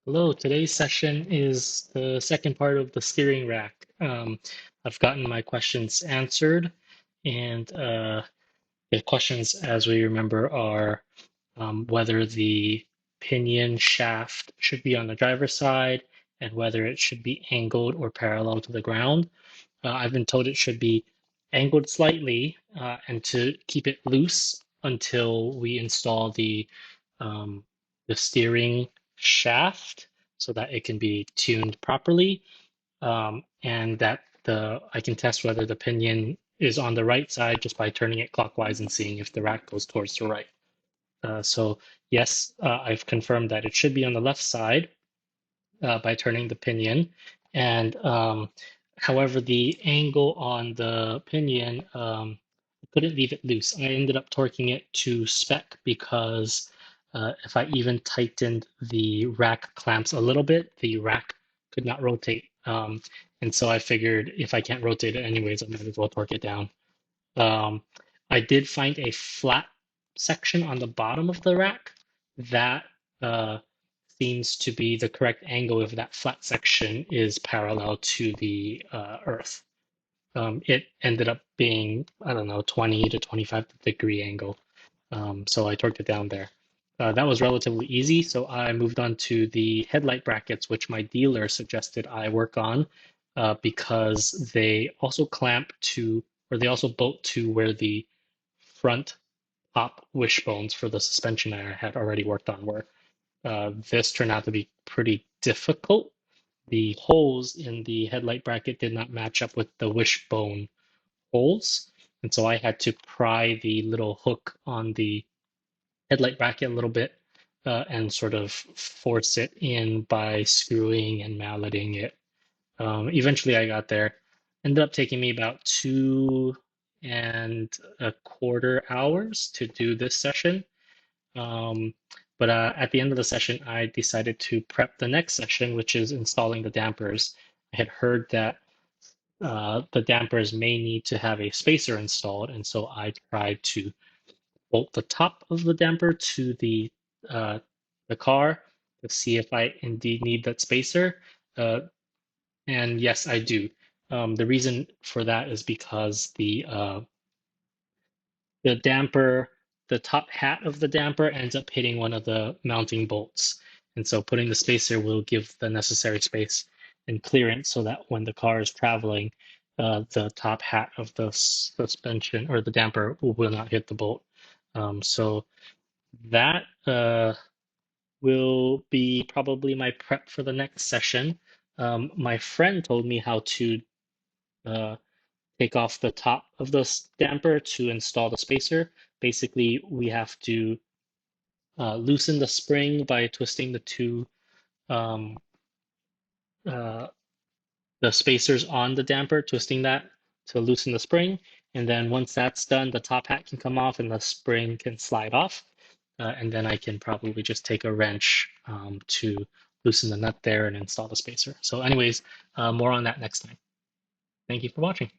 Hello, today's session is the second part of the steering rack. I've gotten my questions answered, and the questions, as we remember, are whether the pinion shaft should be on the driver's side and whether it should be angled or parallel to the ground. I've been told it should be angled slightly and to keep it loose until we install um, the steering shaft so that it can be tuned properly, and that I can test whether the pinion is on the right side just by turning it clockwise and seeing if the rack goes towards the right. So yes, I've confirmed that it should be on the left side by turning the pinion. And however, the angle on the pinion, I couldn't leave it loose. I ended up torquing it to spec because if I even tightened the rack clamps a little bit, the rack could not rotate. And so I figured if I can't rotate it anyways, I might as well torque it down. Um, I did find a flat section on the bottom of the rack that seems to be the correct angle if that flat section is parallel to the earth. It ended up being, I don't know, 20 to 25-degree angle. So I torqued it down there. That was relatively easy, so I moved on to the headlight brackets, which my dealer suggested I work on because they also clamp to, or they also bolt to where the front top wishbones for the suspension I had already worked on were. This turned out to be pretty difficult. The holes in the headlight bracket did not match up with the wishbone holes, and so I had to pry the little hook on the headlight bracket a little bit and sort of force it in by screwing and malleting it. Eventually, I got there. Ended up taking me about 2.25 hours to do this session. Um, but at the end of the session, I decided to prep the next session, which is installing the dampers. I had heard that the dampers may need to have a spacer installed, and so I tried to bolt the top of the damper to uh, the car to see if I indeed need that spacer. Uh, and yes, I do. The reason for that is because the damper, the top hat of the damper ends up hitting one of the mounting bolts. And so putting the spacer will give the necessary space and clearance so that when the car is traveling, the top hat of the suspension or the damper will not hit the bolt. So that will be probably my prep for the next session. My friend told me how to uh, take off the top of the damper to install the spacer. Basically, we have to loosen the spring by twisting um, uh, the spacers on the damper, twisting that to loosen the spring. And then once that's done, the top hat can come off and the spring can slide off. And then I can probably just take a wrench to loosen the nut there and install the spacer. So anyways, more on that next time. Thank you for watching.